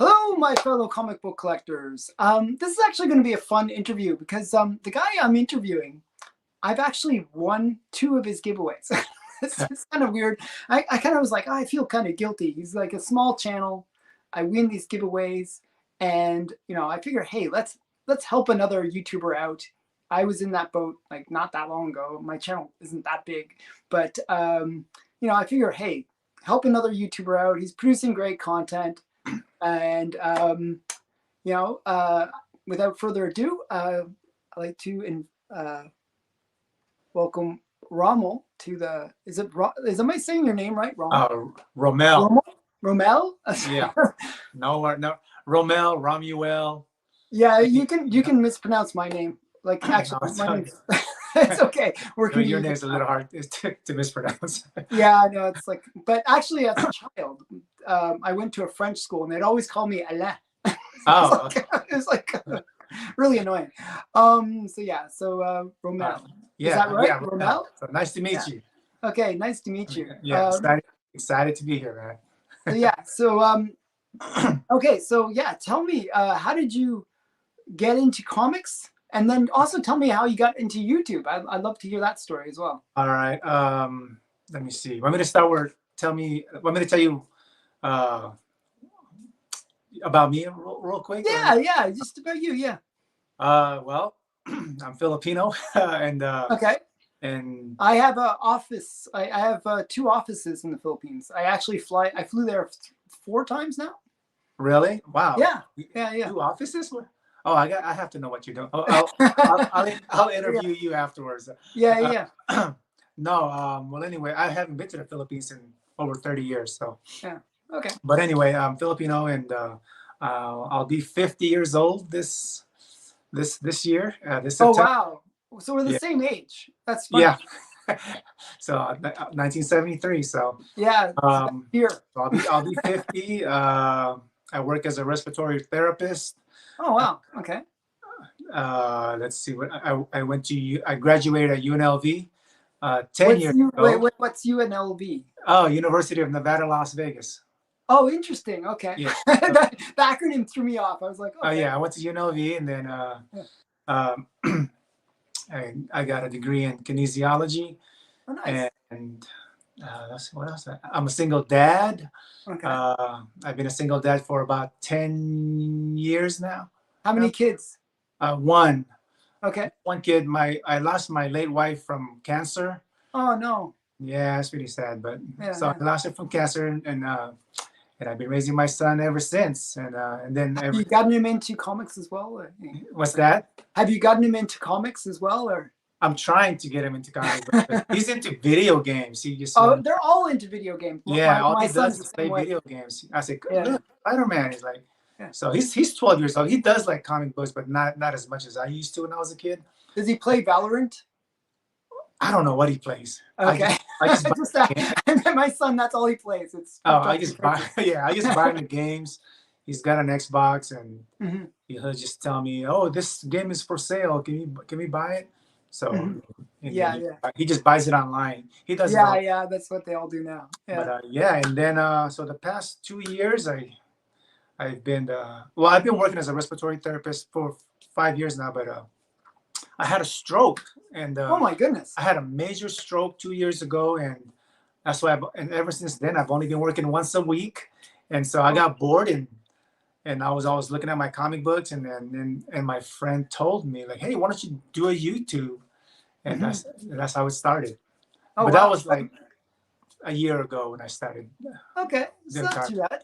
Hello, my fellow comic book collectors. This is actually going to be a fun interview because the guy I'm interviewing, I've actually won 2 of his giveaways. It's kind of weird. I kind of was like, oh, I feel kind of guilty. He's like a small channel. I win these giveaways, and I figure, hey, let's help another YouTuber out. I was in that boat like not that long ago. My channel isn't that big, but I figure, hey, help another YouTuber out. He's producing great content. And, without further ado, I'd like to welcome Romuel to the, am I saying your name right, Romuel? Romuel. Romuel? Yeah. No, Romuel, Romuel. Yeah, you can mispronounce my name. Like, actually, my name. It's okay. Your name's a little hard to mispronounce. Yeah, I know. It's like, but actually, as a child, I went to a French school, and they'd always call me Alain. Oh, it was like really annoying. So Romuel. Yeah, is that right, yeah, Romuel? So nice to meet you. Okay, nice to meet you. Yeah, excited to be here, man. Tell me, how did you get into comics? And then also tell me how you got into YouTube. I'd love to hear that story as well. All right. Let me see. Want me to start with want me to tell you about me real quick? Yeah, just about you, yeah. Well, I'm Filipino, and okay. And I have an office. I have 2 offices in the Philippines. I flew there 4 times now. Really? Wow. Yeah. 2 offices? Oh, I have to know what you're doing. I'll interview you afterwards. Yeah. No. Well, anyway, I haven't been to the Philippines in over 30 years. So. Yeah. Okay. But anyway, I'm Filipino, and I'll be 50 years old this year. This September. Oh wow! So we're the same age. That's funny. Yeah. So 1973. So yeah. Here. So I'll be 50. I work as a respiratory therapist. Oh wow! Okay. Let's see. I graduated at UNLV 10 years ago. Wait, what's UNLV? Oh, University of Nevada, Las Vegas. Oh, interesting. Okay. Yeah. the acronym threw me off. I was like, okay. Oh yeah, I went to UNLV, and then I got a degree in kinesiology. Oh, nice. And what else? I'm a single dad. Okay. I've been a single dad for about 10 years now. How many kids? 1. Okay. 1 kid. I lost my late wife from cancer. Oh no. Yeah, it's really sad, but I lost her from cancer, and I've been raising my son ever since. And then have you gotten him into comics as well? Or? What's that? Have you gotten him into comics as well, or? I'm trying to get him into comics. He's into video games. They're all into video games. Yeah, all he does is play video games. I said, look, Spider-Man. He's like, so he's 12 years old. He does like comic books, but not as much as I used to when I was a kid. Does he play Valorant? I don't know what he plays. Okay. I just my son, that's all he plays. I just buy him the games. He's got an Xbox, and he'll just tell me, "Oh, this game is for sale. Can we buy it?" So he just buys it online. He does. Yeah, that's what they all do now. Yeah. But and then so the past 2 years, I've been working as a respiratory therapist for 5 years now, but I had a stroke, and oh my goodness, I had a major stroke 2 years ago, and that's why. And ever since then, I've only been working once a week, and so I got bored, and I was always looking at my comic books, and my friend told me, like, hey, why don't you do a YouTube? And that's how it started. Oh, but that was like a year ago when I started. Okay, so not too bad.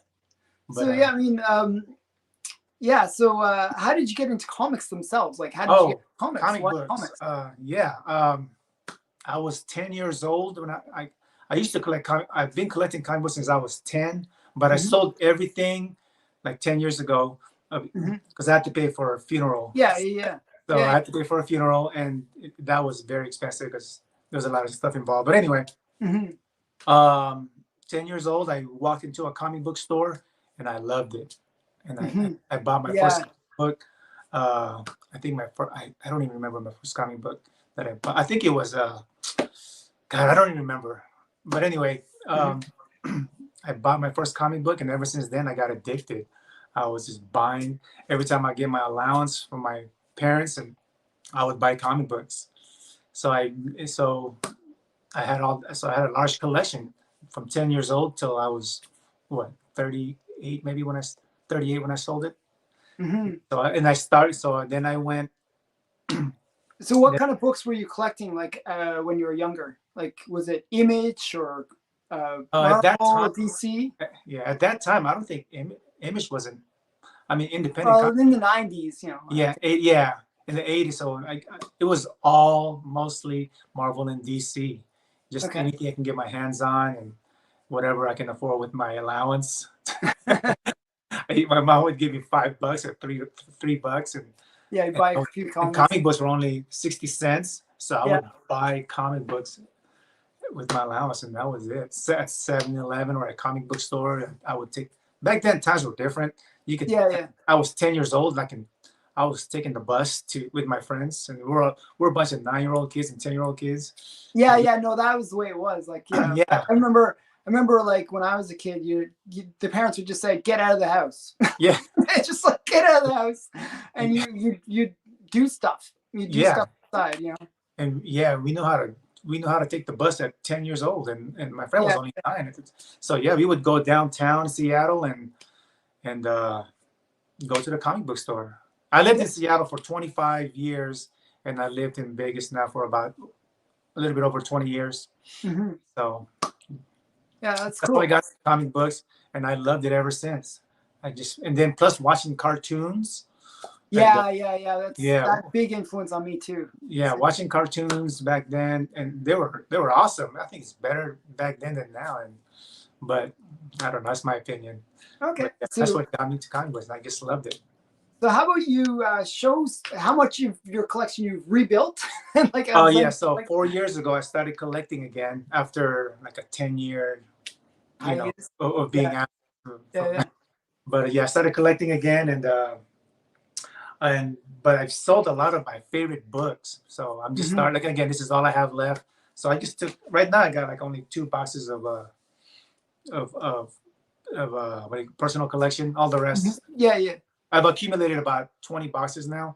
But, so I mean. So how did you get into comics themselves? Like, how did you get comics? Comic books. I was 10 years old when I used to collect comics. I've been collecting comic books since I was 10, but I sold everything like 10 years ago because I had to pay for a funeral. Yeah. So I had to pay for a funeral, and that was very expensive because there was a lot of stuff involved. But anyway, 10 years old, I walked into a comic book store, and I loved it. And I bought my first book. I think I don't even remember my first comic book that I bought. I think it was God, I don't even remember. But anyway, I bought my first comic book, and ever since then I got addicted. I was just buying every time I get my allowance from my parents, and I would buy comic books. So so I had a large collection from 10 years old till I was what 38 maybe 38 when I sold it. Hmm. And I started. So then I went. So what kind of books were you collecting like when you were younger? Like was it Image or At that time, Marvel, DC? yeah, at that time, I don't think Image wasn't. I mean, independent. Well, in the 90s, you know. Yeah, yeah, in the 80s. So it was all mostly Marvel and DC. Just Okay. anything I can get my hands on and whatever I can afford with my allowance. My mom would give me $5 or $3, Yeah, you buy a few and comics. comic books were only 60 cents. So I Yeah. would buy comic books with my allowance, and that was it. At 7-Eleven or a comic book store, I would take. Back then, times were different. You could. Yeah, yeah. I was 10 years old, and I was taking the bus to with my friends, and we're a bunch of 9-year-old kids and 10-year-old kids. Yeah, And yeah, no, that was the way it was. Like, yeah, yeah, I remember like when I was a kid, the parents would just say, "Get out of the house." yeah, Just like get out of the house, and you do stuff. You do yeah, stuff outside, you know. and yeah, we know how to take the bus at 10 years old, and my friend was Yeah. only 9. So yeah, we would go downtown Seattle and go to the comic book store. I lived in Seattle for 25 years, and I lived in Vegas now for about a little bit over 20 years. Hmm. So Yeah, that's that's how I cool. got comic books, and I loved it ever since. And then plus watching cartoons, and Yeah, yeah, yeah. That's yeah, that big influence on me too. yeah, watching cartoons back then, and they were awesome. I think it's better back then than now, but I don't know. That's my opinion. Okay, But yeah, that's so what got me to comic books, and I just loved it. so how about you shows how much your collection you've rebuilt? Like Oh some yeah, so like 4 years ago I started collecting again after like a 10-year, hiatus. of Yeah, being out. yeah, From, yeah. but yeah, I started collecting again, and but I've sold a lot of my favorite books. So I'm just Hmm. starting. Like again, this is all I have left. So I just took right now. I got like only 2 boxes of of personal collection. All the Hmm. rest, Yeah, yeah. I've accumulated about 20 boxes now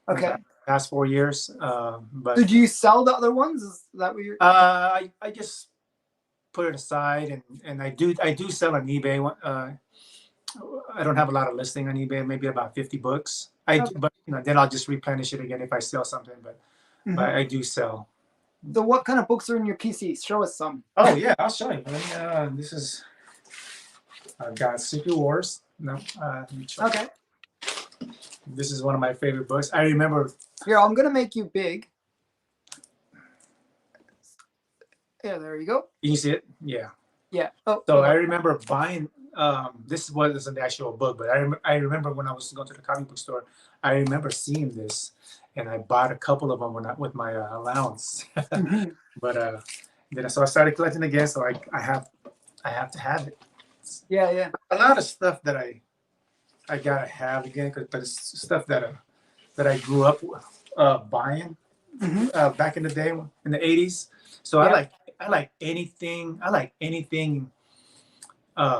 in the Okay. past 4 years. So But do you sell the other ones? Is that what you're? I just put it aside, and I do sell on eBay. I don't have a lot of listing on eBay, maybe about 50 books. Okay. But then I'll just replenish it again if I sell something. But Hmm. I do sell. So what kind of books are in your PC? Show us some. Oh yeah, I'll show you. This is I've got Secret Wars. No, let me show you. Okay. This is one of my favorite books. I remember. Here, I'm gonna make you big. Yeah, there you go. Can you see it? Yeah. Yeah. Oh, So hold I on. remember buying. This wasn't the actual book, but I remember when I was going to the comic book store. I remember seeing this, and I bought a couple of them with my allowance. Hmm. But then so I started collecting again. So I have to have it. Yeah, yeah. A lot of stuff that I gotta have again, but it's stuff that I grew up buying Hmm. back in the day in the 80s. So Yeah. I like anything. I like anything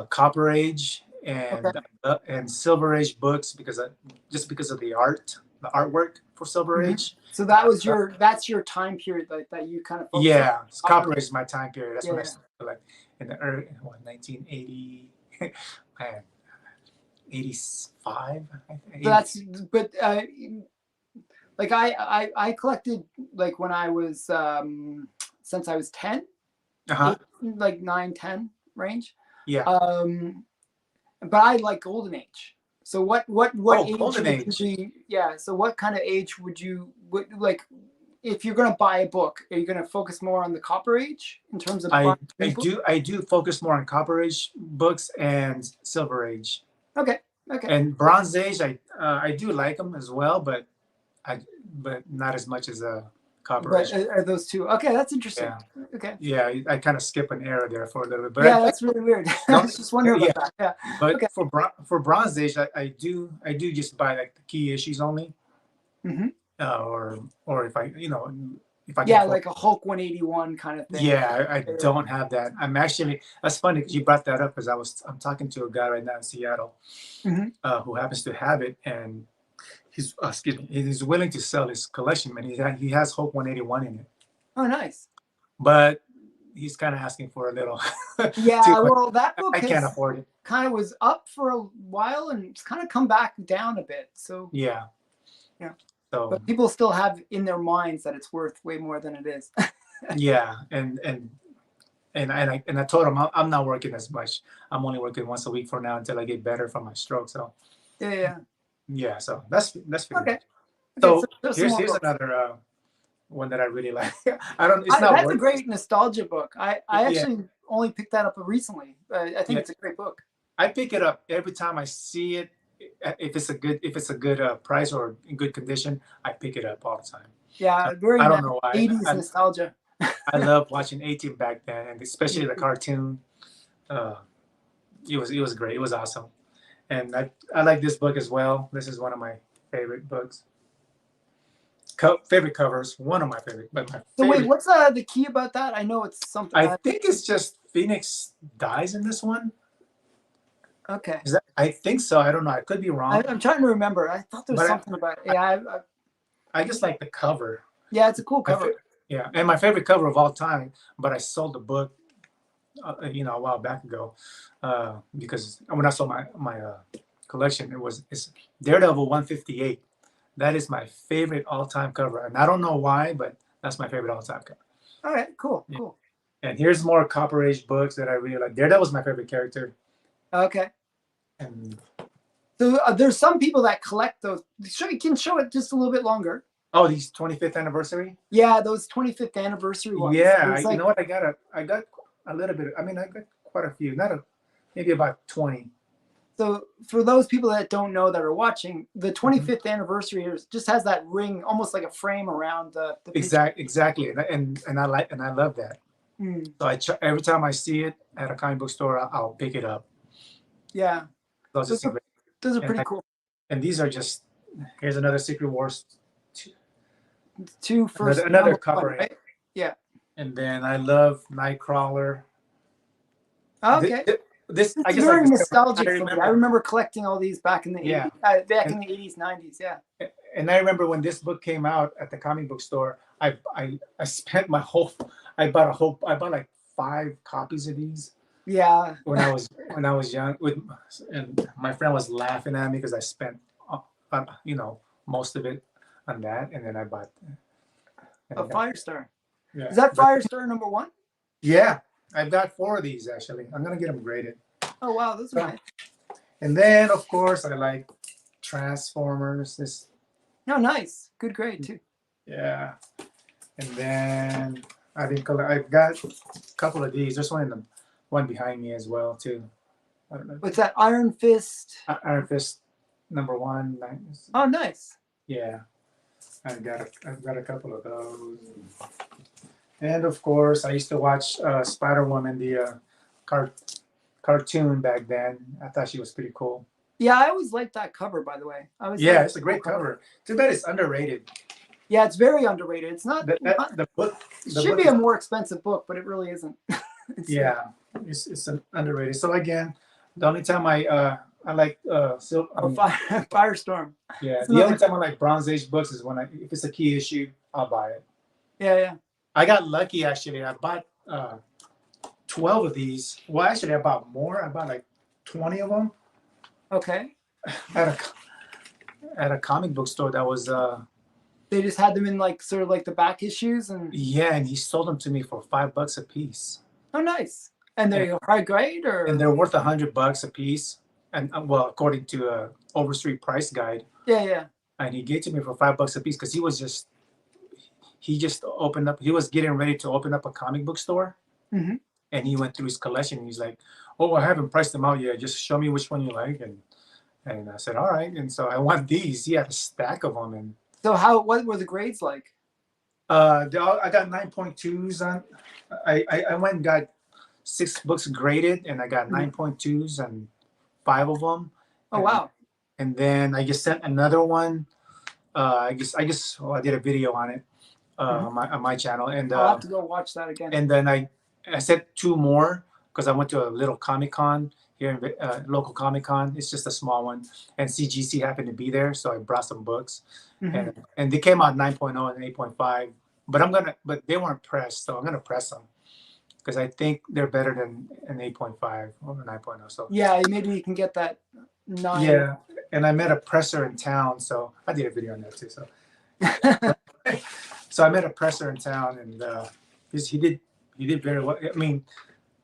Copper Age Okay. and Silver Age books just because of the artwork for Silver Hmm. Age. So that was that's your time period that you kind of focus on. Yeah, Copper Age is my time period. That's Yeah, when I yeah. started like in the early 1980, man, 85. So that's but like I collected like when I was since I was 10, Uh-huh. 8, like 9, 10 range. Yeah. Um but I like golden age. So what Oh, age Golden would you Age. be? Yeah. So what kind of age would like if you're gonna buy a book? Are you gonna focus more on the copper age in terms of buying new books? I do focus more on Copper Age books and Silver Age Okay. Okay. and Bronze Age. I do like them as well, I but not as much as Copper But Age. are those two? Okay, that's interesting. Yeah, Okay. yeah. I kind of skip an era there for a little bit, but Yeah, that's really weird. I don't. was just wondering Yeah, about that. Yeah. but Okay. for Bronze Age, I do just buy like the key issues only, Hmm. or if I if I can Yeah, afford. like a Hulk 181 kind of thing. Yeah, I Yeah. don't have that. I'm actually, that's funny because you brought that up because I'm talking to a guy right now in Seattle Hmm. who happens to have it, and he's excuse me, he's willing to sell his collection, man. He has Hulk 181 in it, Oh, nice. but he's kind of asking for a little too Yeah, much. well, that book I can't has afford it. kind of was up for a while and it's kind of come back down a bit. So Yeah. yeah, So but people still have in their minds that it's worth way more than it is. yeah, and I told him I'm not working as much. I'm only working once a week for now until I get better from my stroke. So Yeah, yeah. yeah, so that's pretty Okay. much. Okay, so So there's some here's more here's books. another one that I really like. I don't. It's not That's a worth. great nostalgia book. I Yeah, actually only picked that up recently. I think yeah. it's a great book. I pick it up every time I see it. If it's a good price or in good condition, I pick it up all the time. Yeah, very I don't know why. 80s nostalgia. I love watching 18 back then, and Me especially the too. cartoon. Uh, it was great. It was awesome, and I like this book as well. This is one of my favorite books. Favorite covers. One of my favorite, but my So wait, favorite. what's the key about that? I know it's something. I think it's just Phoenix dies in this one. Okay. Is that? I think so. I don't know. I could be wrong, I'm trying to remember. I thought there was but something about it. I, Yeah, I just like the cover. yeah, it's a cool My cover. yeah, and my favorite cover of all time. But I sold the book, a while back ago, because when I sold my collection, it's Daredevil 158. That is my favorite all time cover, and I don't know why, but that's my favorite all time cover. All right, cool, Yeah. cool. And here's more Copper Age books that I really like. Daredevil's my favorite character, Okay. and So there's some people that collect those. You can show it just a little bit longer. oh, these 25th anniversary. Yeah, those 25th anniversary ones. Yeah, It's you like know what? I got a little bit. I mean, I got quite a few. Not a maybe about 20. so for those people that don't know that are watching, the Mhm. 25th anniversary just has that ring, almost like a frame around the picture. Exactly, and I love that. Mm, So every time I see it at a comic book store, I'll pick it up. yeah, Those those just are great. those are And pretty cool. these are just here's another Secret Wars, Two another first another number one, covering, right? Yeah. and then I love Nightcrawler. This, Okay. this I It's just like very this cover. I nostalgic for me. I remember, remember collecting all these back in the yeah, 80s, back and in the 80s, 90s. Yeah. and I remember when this book came out at the comic book store. I spent my whole. I bought like 5 copies of these Yeah. when I was young. And my friend was laughing at me because I spent, most of it on that, and then I bought. And A I got, Firestar. yeah, Is that but Firestar number one? yeah, I've got 4 of these actually. I'm gonna get them graded. Oh wow, those are So, nice. and then of course I like Transformers. This, No, nice. Good grade too. yeah, and then I've got a couple of these. There's one behind me as well too. I don't know. What's that? Iron Fist. Iron Fist number one. Oh, nice. Yeah, I've got a couple of those. And of course, I used to watch Spider Woman, the car, cartoon back then. I thought she was pretty cool. Yeah, I always liked that cover. By the way, I always thought it Yeah, was it's a a cool great cover. Too bad it's underrated. Yeah, it's very underrated. It's not. The book. It The should book be a is, more expensive book, but it really isn't. yeah, it's underrated. So again, the only time I like Oh, Firestorm. yeah, It's the another. only time I like Bronze Age books is when if it's a key issue, I'll buy it. Yeah, yeah. I got lucky actually. I bought 12 of these. Well, actually, I bought more. I bought like 20 of them Okay. at a comic book store that was They just had them in like sort of like the back issues, and yeah, and he sold them to me for $5 a piece, oh, nice. And they're high grade, and or they're worth $100 a piece. And well, according to Overstreet Price Guide, yeah, yeah. and he gave to me for $5 a piece because he just opened up. He was getting ready to open up a comic book store, Hmm. and he went through his collection. And he's like, "Oh, I haven't priced them out yet. Just show me which one you like." And I said, "All right." And so I want these. He had a stack of them, and So what were the grades like? I got 9.2s on. I went and got 6 books graded, and I got 9.2s on 5 of them. Oh, And, wow. and then I just sent another one. I guess well, I did a video on it. Mhm. on my channel, I'll have to go watch that again. and then I said two more because I went to a little Comic Con here in local Comic Con. It's just a small one, and CGC happened to be there, so I brought some books, Mhm. and they came out 9.0 and 8.5. But they weren't pressed, so I'm gonna press them because I think they're better than an 8.5 or 9.0. So Yeah, maybe you can get that 9. yeah, and I met a presser in town, so I did a video on that too. So so I met a presser in town, and he did very well. I mean,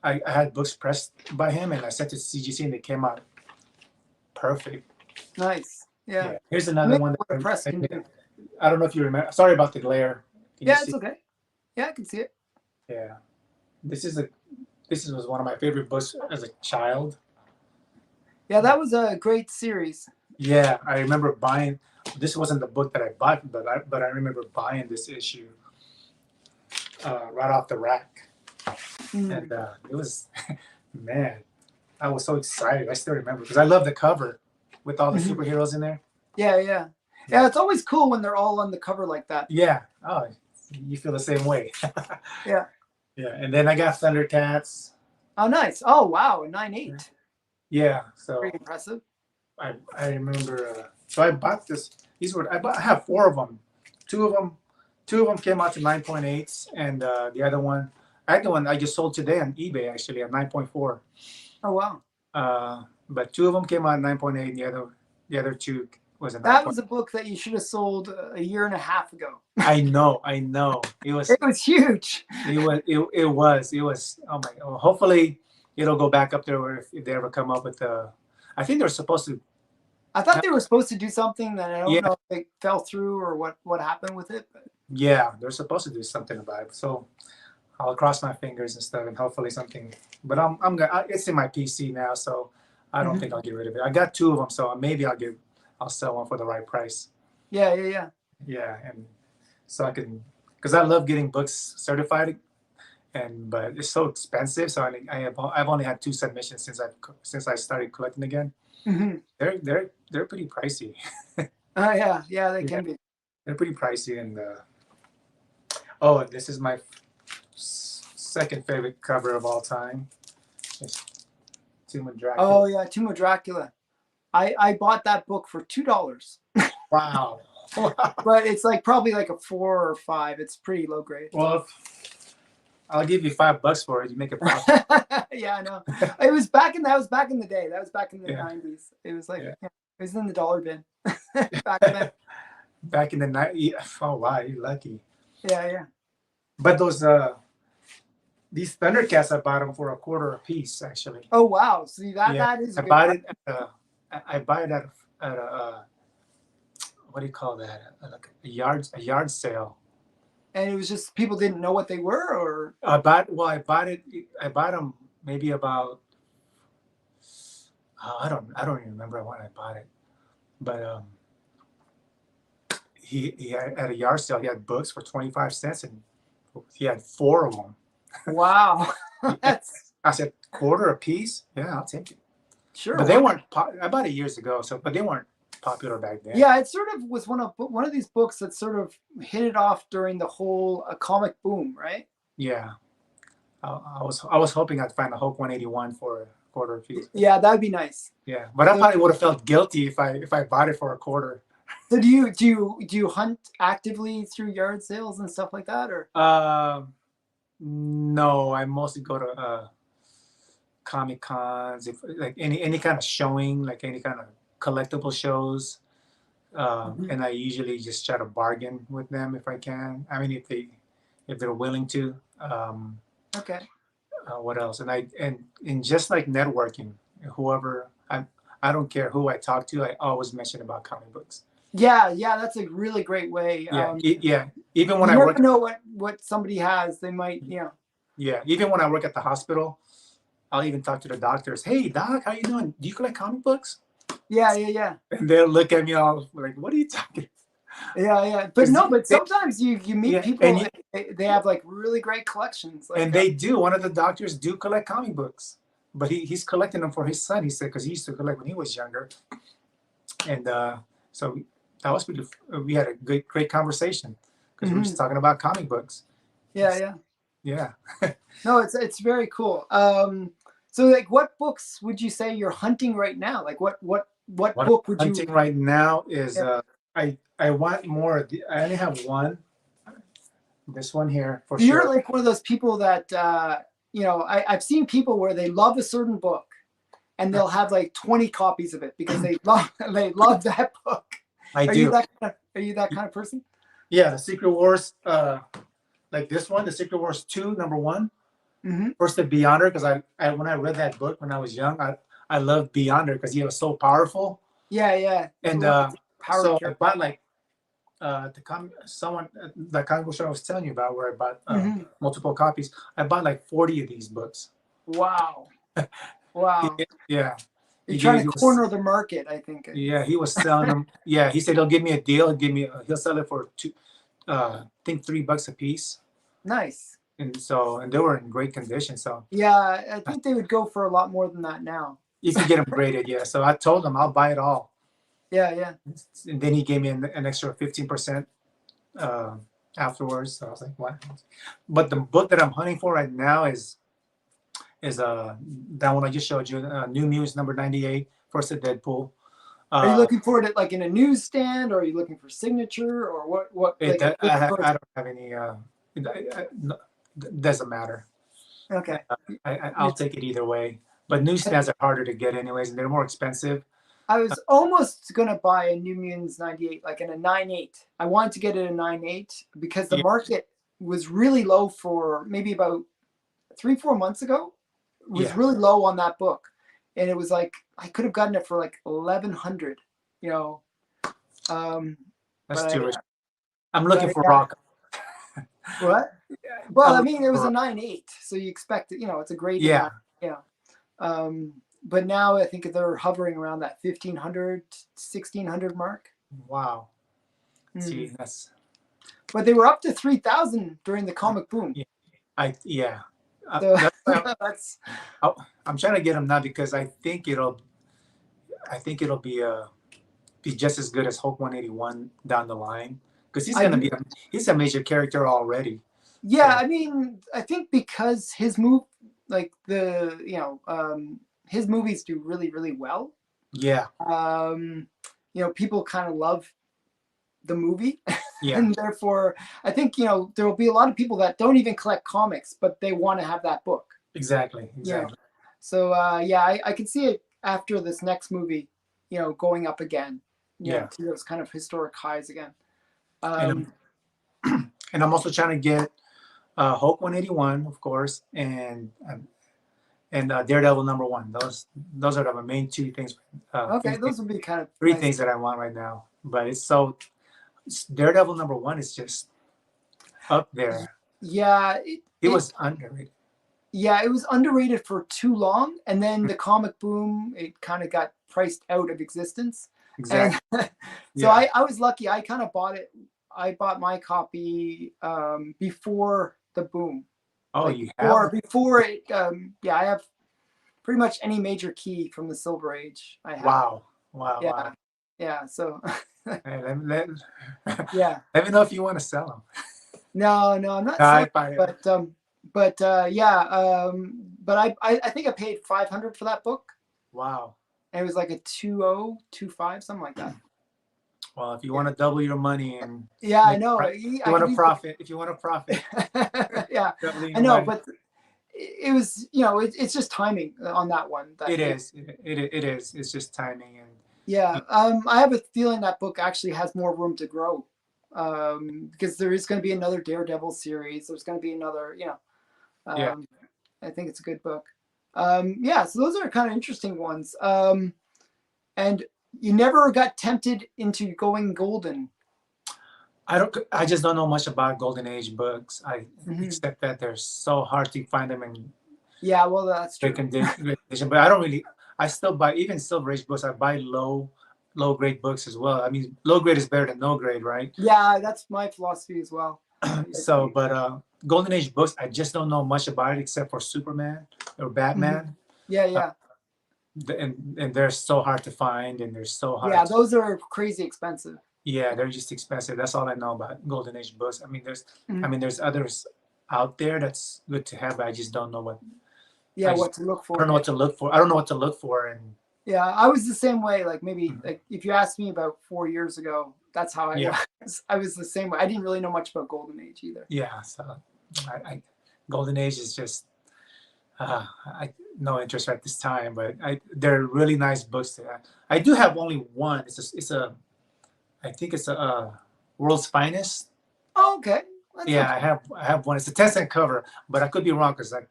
I had books pressed by him, and I sent it to CGC, and they came out perfect. Nice. Yeah. Yeah. Here's another Amazing one what a that press can do. I don't know if you remember. Sorry about the glare. Can you Yeah, see? it's okay. Yeah, I can see it. Yeah. This is a was one of my favorite books as a child. Yeah, that was a great series. Yeah, I remember buying. This wasn't the book that I bought, but I remember buying this issue right off the rack, and Mm. it was man, I was so excited. I still remember because I love the cover with all the Mhm. superheroes in there. Yeah, yeah. Yeah, it's always cool when they're all on the cover like that. Yeah. Oh, you feel the same way. Yeah. Yeah, and then I got Thundercats. Oh, nice. Oh, wow, a 9.8. Yeah, so Pretty impressive. I remember. So I bought this. I have four of them. Two of them, two of them came out to 9.8s, and the other one, I had the one I just sold today on eBay actually at 9.4. Oh, wow. But two of them came out at 9.8, and the other two was a That 9. was a book that you should have sold a year and a half ago. I know. It was It was huge. it was. Oh my. Well, hopefully, it'll go back up there if they ever come up with the. I think they're supposed to. I thought they were supposed to do something that I don't Yeah, know if it fell through or what happened with it. But yeah, they're supposed to do something about it. So I'll cross my fingers and stuff, and hopefully something. But I'm gonna. It's in my PC now, so I don't Mhm. think I'll get rid of it. I got two of them, so maybe I'll sell one for the right price. Yeah, yeah, yeah. Yeah, and so I can, because I love getting books certified, but it's so expensive. So I've only had two submissions since I started collecting again. Hmm. They're pretty pricey. Yeah, yeah, they Yeah, can be. they're pretty pricey, and oh, this is my second favorite cover of all time. It's Tomb of Dracula. Oh yeah, Tomb of Dracula. I bought that book for $2, Wow. but it's like probably like a 4 or 5. It's pretty low grade. Well, I'll give you $5 for it. You make a profit. Yeah, I know. It was back in that was back in the day. That was back in the Yeah, 90s. It was like yeah. yeah, it was in the dollar bin back then. Back in the night. Oh wow, you're lucky. Yeah, yeah. But these Thundercats, I bought them for a quarter a piece, actually. Oh wow. See Yeah, that is a I good bought price. it I buy it at a what do you call that? Like a yard sale. And it was just people didn't know what they were, or I bought it. I bought them maybe about I don't even remember when I bought it, but he had, at a yard sale he had books for 25 cents, and he had four of them. wow. That's I said quarter a piece. Yeah, I'll take it. sure. But they weren't. I bought it years ago, but they weren't popular back then. Yeah, it sort of was one of these books that sort of hit it off during the whole comic boom, right? Yeah, I was hoping I'd find a Hulk 181 for a quarter a piece. Yeah, that'd be nice. Yeah, but I So, probably would have felt guilty if I bought it for a quarter. so do you hunt actively through yard sales and stuff like that, or? No, I mostly go to Comic Cons, if like any kind of showing, like any kind of collectible shows, Mhm. and I usually just try to bargain with them if I can. I mean, if they're willing to. Okay. What else? And just like networking, whoever I don't care who I talk to, I always mention about comic books. Yeah, yeah, that's a really great way. Yeah, yeah. Even when You I never work, know what somebody has. They might, yeah, even when I work at the hospital, I'll even talk to the doctors. Hey, doc, how you doing? Do you collect comic books? Yeah, yeah, yeah. And they'll look at me all like, "What are you talking?" Yeah, yeah. But no, but sometimes you meet Yeah, people and they have like really great collections. Like and they do. One of the doctors do collect comic books, but he's collecting them for his son. He said because he used to collect when he was younger, and so that was pretty. We had a great conversation because we're just talking about comic books. Yeah, yeah. Yeah. No, it's very cool. So like, what books would you say you're hunting right now? Like, what What book I'm would you? hunting right now is Yeah. I want more. I only have one. This one here for So you're sure. like one of those people that I've seen people where they love a certain book and they'll have like 20 copies of it because they love that book. I Are you do. that kind of person? Yeah, the Secret Wars, like this one, the Secret Wars 2, number one. Mm-hmm. First the Beyonder, because I when I read that book when I was young, I loved Beyonder because he was so powerful. Yeah, yeah. And Power so I character. bought like the comic book shop I was telling you about where I bought Mm-hmm. multiple copies. I bought like 40 of these books. Wow. Wow. Yeah, You're trying to he was corner the market, I think. yeah, he was selling them. Yeah, he said he'll give me a deal. He'll sell it for I think $3 a piece. Nice. And they were in great condition. So Yeah, I think they would go for a lot more than that now. if you get them graded, yeah. So I told him I'll buy it all, Yeah, yeah. and then he gave me an extra 15% afterwards. So I was like, what? But the book that I'm hunting for right now is that one I just showed you, New Mutants number 98, First of Deadpool. Are you looking for it like in a newsstand, or are you looking for signature, or what? What like? I don't have any. No, doesn't matter. Okay. I'll take it either way. But newsstands are harder to get anyways, and they're more expensive. I was almost gonna buy a New Mutants 98, like in a 9.8. I wanted to get it a 9.8 because the Yeah. market was really low for maybe about 3-4 months ago. It was Yeah. really low on that book, and it was like I could have gotten it for like 1,100. You know, That's but too rich. I'm looking for yeah. rock. What? Well, I I'm mean, it was a looking for 9.8, so you expect it. It's a graded yeah. 9. Yeah. But now I think they're hovering around that 1,500, 1,600 mark. Wow. Mm. See, that's But they were up to 3,000 during the comic boom. yeah. So that's I'm trying to get them now because I think it'll be just as good as Hulk 181 down the line because he's a major character already. Yeah, So. I mean, I think because his move, like his movies do really, really well. Yeah. People kind of love the movie. Yeah. And therefore, I think, there will be a lot of people that don't even collect comics, but they want to have that book. Exactly. So, I could see it after this next movie, going up again. To those kind of historic highs again. And I'm also trying to get Hulk 181, of course, and Daredevil number 1. Those are the main two things. Okay, those would be kind of three nice. things that I want right now. But Daredevil number 1 is just up there. Yeah, it was underrated. Yeah, it was underrated for too long, and then the comic boom, it kind of got priced out of existence. Exactly. And so I was lucky. I kind of bought it. I bought my copy before the boom. Oh, you have? Before it. I have pretty much any major key from the Silver Age. I have. Wow. Yeah. Wow. Yeah. So. Hey, Yeah. Let me know if you want to sell them. No, I'm not selling, but I think I paid $500 for that book. Wow. And it was like a 2.025, something like that. Well, if you want to double your money and I know. If you want to profit. Yeah, I know, but it was, it's just timing on that one. It is. It's just timing and. Yeah, I have a feeling that book actually has more room to grow, because there is going to be another Daredevil series. There's going to be another, I think it's a good book. So those are kind of interesting ones. And you never got tempted into going golden. I just don't know much about Golden Age books. Except that they're so hard to find them in. Yeah, well, that's true. Condition, but I don't really. I still buy even Silver Age books. I buy low grade books as well. I mean, low grade is better than no grade, right? Yeah, that's my philosophy as well. So, but Golden Age books, I just don't know much about it except for Superman or Batman. Yeah. And they're so hard to find, and they're so hard. Yeah, those are crazy expensive. Yeah, they're just expensive. That's all I know about Golden Age books. I Mhm. mean, there's others out there that's good to have, but I just don't know what. Yeah, I just what to look I don't for. know Yeah. what to look for. I don't know what to look for, and Yeah, I was the same way. Like maybe mhm. like if you asked me about 4 years ago, that's how I Yeah, was. I was the same way. I didn't really know much about Golden Age either. yeah. So, I Golden Age is just I no interest at this time, but they're really nice books. I do have only one. It's a I think it's a World's Finest. Oh, okay, that's not. Yeah, I have one. It's a 10-cent cover, but I could be wrong because like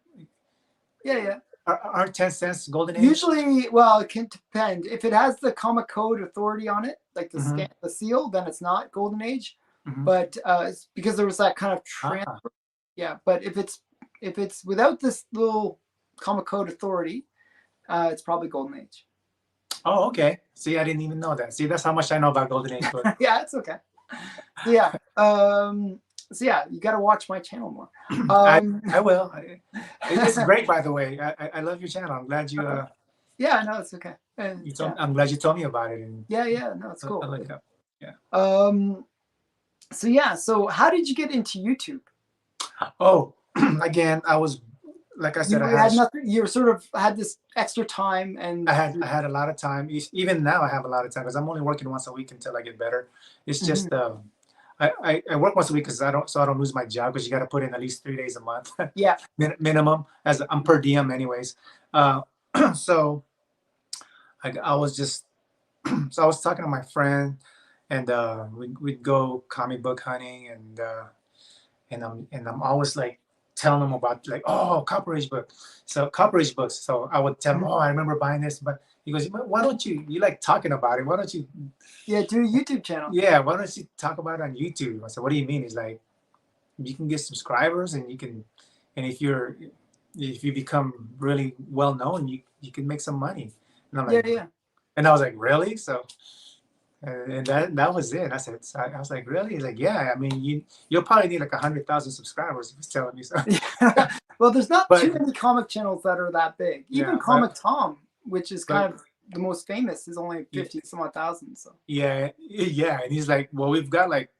Yeah, yeah. aren't 10 cents Golden Age? Usually, well, it can depend. If it has the Comic Code Authority on it, like the Mm-hmm. stamp, the seal, then it's not Golden Age. Mm-hmm. But it's because there was that kind of Ah. transfer. Yeah, but if it's without this little Comic Code Authority, it's probably Golden Age. Oh, okay. See, I didn't even know that. See, that's how much I know about Golden Age books. Yeah, it's okay. So yeah, so yeah, you got to watch my channel more. I Um, I will. It's great, by the way. I love your channel. I'm glad yeah, no, it's okay. Yeah, I'm glad you told me about it, and yeah, yeah, no, it's I cool. like that. Yeah. Um, so yeah, so how did you get into YouTube? Oh, again, I was like I said, You had nothing. You sort of had this extra time, and I had a lot of time. Even now, I have a lot of time because I'm only working once a week until I get better. It's Mhm. just I work once a week because I don't lose my job because you got to put in at least 3 days a month Yeah, minimum as I'm per diem anyways. Uh, so I was just so I was talking to my friend and we'd go comic book hunting and I'm always like telling him about like, oh, coverage book. So coverage books. So I would tell him, mhm. oh, I remember buying this, but he goes, why don't you like talking about it? Why don't you, Yeah, do a YouTube channel. yeah, why don't you talk about it on YouTube? I said, what do you mean? He's like, you can get subscribers and and if you become really well known, you can make some money. And I'm Yeah, like, yeah. and I was like, really? So and that was it. I was like, really? He's like, yeah. I mean, you'll probably need like 100,000 subscribers. He was telling me so. Yeah. Well, there's not too But many comic channels that are that big. yeah, Even Comic Tom, which is but kind of the most famous, is only y- 50 some odd thousand. So yeah. And he's like, well, we've got like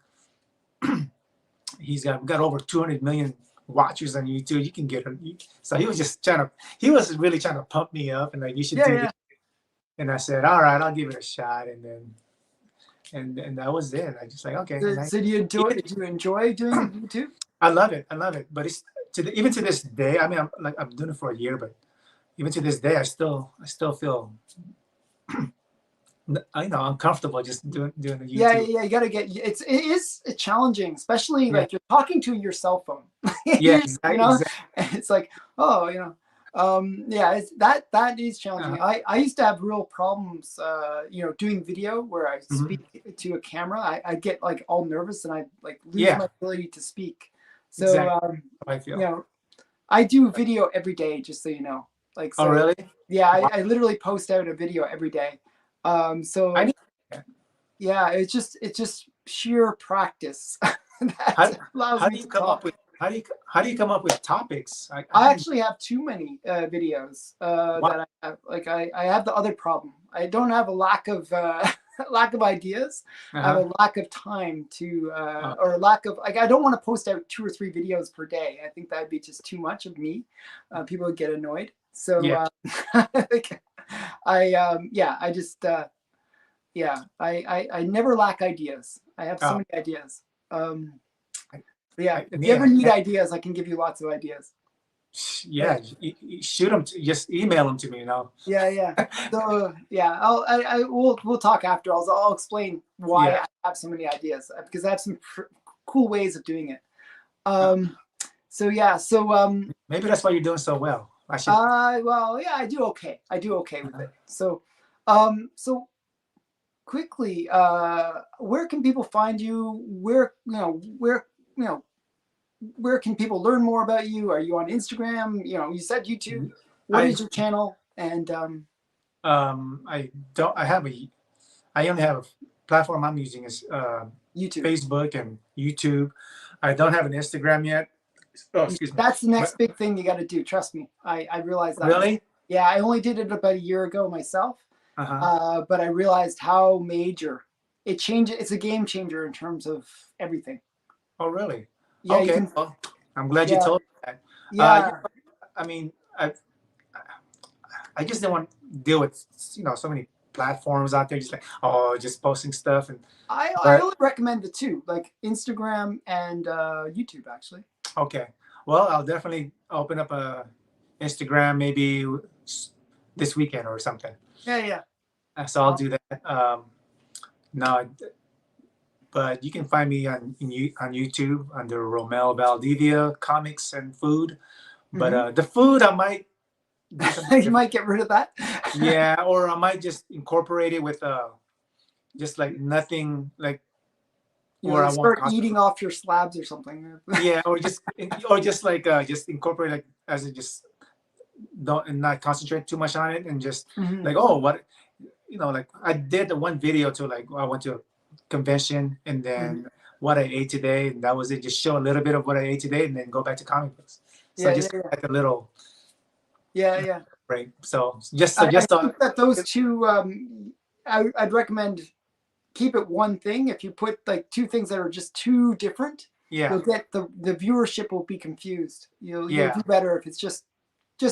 we've got over 200 million watchers on YouTube. You can get it. So he was really trying to pump me up and like you should yeah, do this. yeah. And I said, all right, I'll give it a shot. And then and that was it. I just like okay. And So even do you enjoy doing YouTube? I love it. I love it. But it's even to this day. I mean, I'm doing it for a year, but even to this day, I still feel I know uncomfortable just doing the Yeah, YouTube. yeah, you gotta get it is challenging, especially Yeah, like you're talking to your cell phone. yeah, You exactly, know, exactly. and it's like, oh, yeah, it's that is Uh, challenging. I used to have real problems doing video where I mhm. speak to a camera. I get like all nervous and I like lose Yeah, my ability to speak. So exactly. How I you feel. know, I do video every day, just so you know. Like Oh, so really? yeah, Wow. I literally post out a video every day. I So need. Yeah. yeah, it's just sheer practice that How allows how me do you to come up talk. with how do you come up with topics? I I haven't. actually have too many videos Wow. that I have. Like I have the other problem. I don't have a lack of lack of ideas. I have Uh-huh. a lack of time to Uh, or a lack of like I don't want to post out 2 or 3 videos per day. I think that'd be just too much of me. People would get annoyed. So yeah. like, yeah, I just yeah, I never lack ideas. I have so Oh, many ideas. Um, I, but yeah, if you me, ever need ideas, I can give you lots of ideas. yeah. Shoot them. Just email them to me. Yeah, yeah. So yeah, we'll talk after. I'll explain why Yeah. I have so many ideas because I have some cool ways of doing it. Uh, Um, so yeah, so maybe that's why you're doing so well. I should. well, yeah, I do okay. I do okay with Uh-huh. it. So quickly, where can people find you? Where can people learn more about you? Are you on Instagram? You said YouTube. What I is your channel? And I don't. I only have a platform I'm using is YouTube. Facebook and YouTube. I don't have an Instagram yet. Oh, excuse me. That's the But next big thing you got to do. Trust me. I realized that. really, Yeah, I only did it about a year ago myself, uh huh. but I realized how major it changes. It's a game changer in terms of everything. Oh, really? Yeah, you Okay. can. Well, I'm glad you Yeah, told me that. yeah. Yeah, I mean, I just didn't want to deal with so many platforms out there, just like just posting stuff I but only recommend the two, like Instagram and YouTube, actually. okay. Well, I'll definitely open up a Instagram maybe this weekend or something. Yeah, yeah. So I'll do that. No, but you can find me on YouTube under Romuel Valdivia Comics and Food. But Hmm. the food I might do something You different. might get rid of that. Yeah, or I might just incorporate it with just like nothing like where I Like won't start concentrate. eating off your slabs or something. Yeah, or just like just incorporate like as it just don't and not concentrate too much on it and just Hmm. like what like I did the one video to like I went to a convention and Hmm. then what I ate today and that was it. Just show a little bit of what I ate today and then go back to comic books. So Yeah, yeah, just yeah, like a little yeah, yeah. break. So just so I just think that those two, I'd recommend keep it one thing. If you put like two things that are just too different, yeah, you'll get the viewership will be confused. You'll yeah. do better if it's just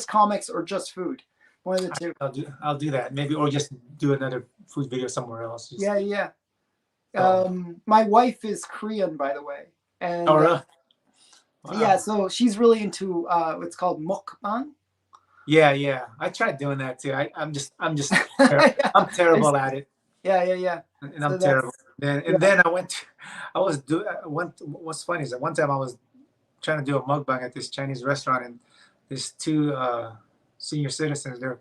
comics or just food. One of the two. I'll do that maybe or just do another food video somewhere else. Just Yeah, yeah. so My wife is Korean, by the way, and or yeah, wow. so she's really into what's called mukbang. Yeah, yeah. I tried doing that too. Yeah, I'm there's- terrible at it, yeah, yeah, yeah. and So I'm terrible. that's Then yeah. and then I went. I was do. What's funny is that one time I was trying to do a mukbang at this Chinese restaurant, and these two senior citizens, they're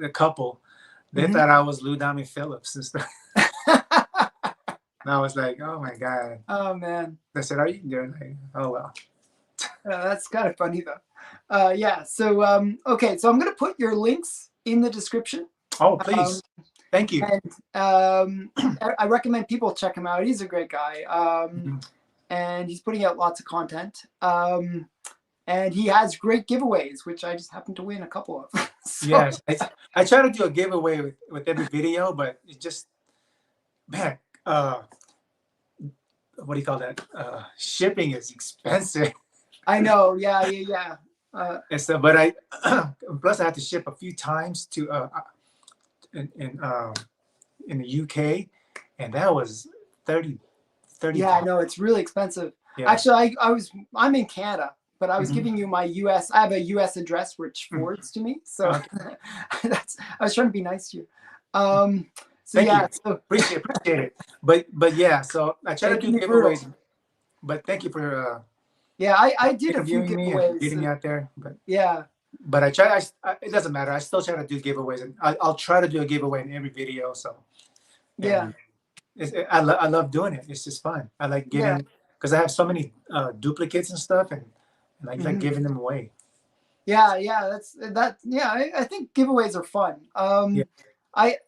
a couple. They Mhm. thought I was Lou Diamond Phillips and stuff. And I was like, oh my god. Oh man, They said, are you doing? Like, oh well. that's kind of funny though. Yeah. So okay, so I'm gonna put your links in the description. Oh Um, please, thank you. and I recommend people check him out. He's a great guy, Mhm. and he's putting out lots of content. And he has great giveaways, which I just happened to win a couple of. So Yes, I try to do a giveaway with every video, but it just man, what do you call that? Shipping is expensive. I know, yeah, yeah, yeah. And so, but I plus I had to ship a few times to in in, um, in the UK, and that was 30 Yeah, I $30. know it's really expensive. Yeah. Actually, I'm in Canada, but I was Mhm. giving you my US. I have a US address which Mhm. forwards to me, so Okay. that's. I was trying to be nice to you. Um, so Thank yeah, you. so Appreciate it. But yeah, so I try to making do me brutal. giveaways. But thank you for Yeah, I did a few interviewing me and giveaways. getting me out there. Yeah, But I try. It doesn't matter. I still try to do giveaways, and I'll try to do a giveaway in every video. So yeah, and I love doing it. It's just fun. I like yeah. getting because I have so many duplicates and stuff, and I like Hmm. giving them away. Yeah, yeah. That's that. Yeah, I think giveaways are fun. Yeah. I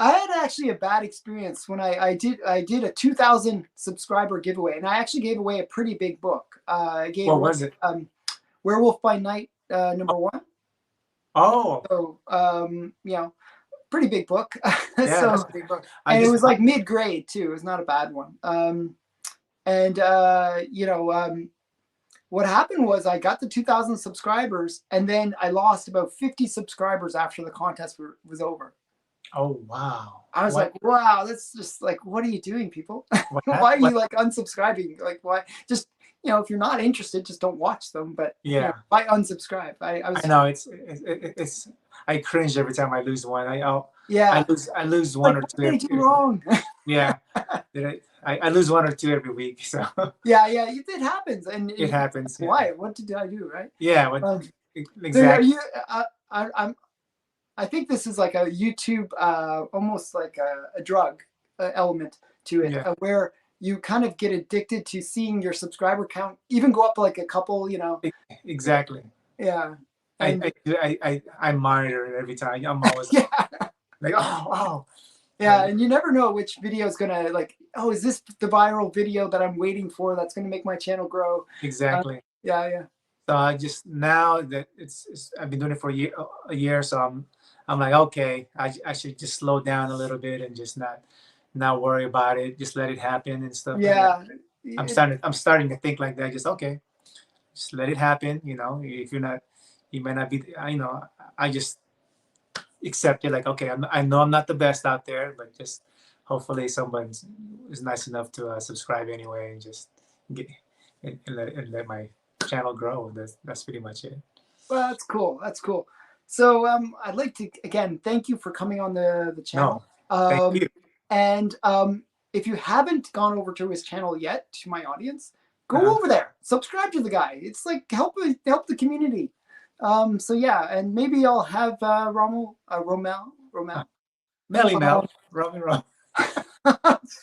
I had actually a bad experience when I did a 2,000 subscriber giveaway, and I actually gave away a pretty big book. I gave What away was it? Werewolf by Night #1. Oh, So pretty big book. yeah, that's So a big book. I and it just was like mid grade too. It was not a bad one. And what happened was I got the 2,000 subscribers, and then I lost about 50 subscribers after the contest was over. oh wow. I was What like, wow, that's just like, what are you doing, people? what Why happened? are you like unsubscribing? Like, why? Just, if you're not interested, just don't watch them. But, Yeah, why unsubscribe? I I was, know it's I cringe every time I lose one. yeah, I lose one like, or what two did I every, do wrong? yeah. I lose one or two every week, so Yeah, yeah, it happens. And it happens. Yeah, why? What did I do? Right. yeah. What Um, so are exactly? you, I think this is like a YouTube, almost like a drug element to it, Yeah, where you kind of get addicted to seeing your subscriber count even go up like a couple. e- exactly. Yeah, I and I I monitor it every time. I'm always yeah, like, oh, yeah, and you never know which video is gonna like. Oh, is this the viral video that I'm waiting for? That's gonna make my channel grow. Uh, exactly. yeah, yeah, So I just now that I've been doing it for a year, so I'm like, okay, I should just slow down a little bit and just not worry about it, just let it happen and stuff like that. Yeah. I'm starting to think like that. Just okay, just let it happen. You know, if you're not, you may not be. I just accept it. Like okay, I know I'm not the best out there, but just hopefully someone is nice enough to subscribe anyway, and just get and let my channel grow. That's pretty much it. Well, that's cool. That's cool. So I'd like to again thank you for coming on the No, channel. thank you. And if you haven't gone over to his channel yet, to my audience, go Uh-huh. over there, subscribe to the guy. It's like help the community. So yeah, and maybe I'll have Romel, Melly um, Mel, Romy.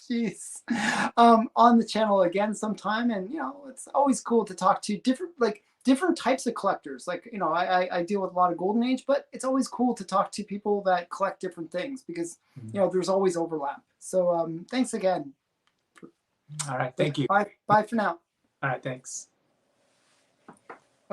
jeez, on the channel again sometime. And you know, it's always cool to talk to different types of collectors. Like you know, I deal with a lot of golden age, but it's always cool to talk to people that collect different things because you know there's always overlap. So thanks again. All right, thank you. Bye for now. All right, thanks.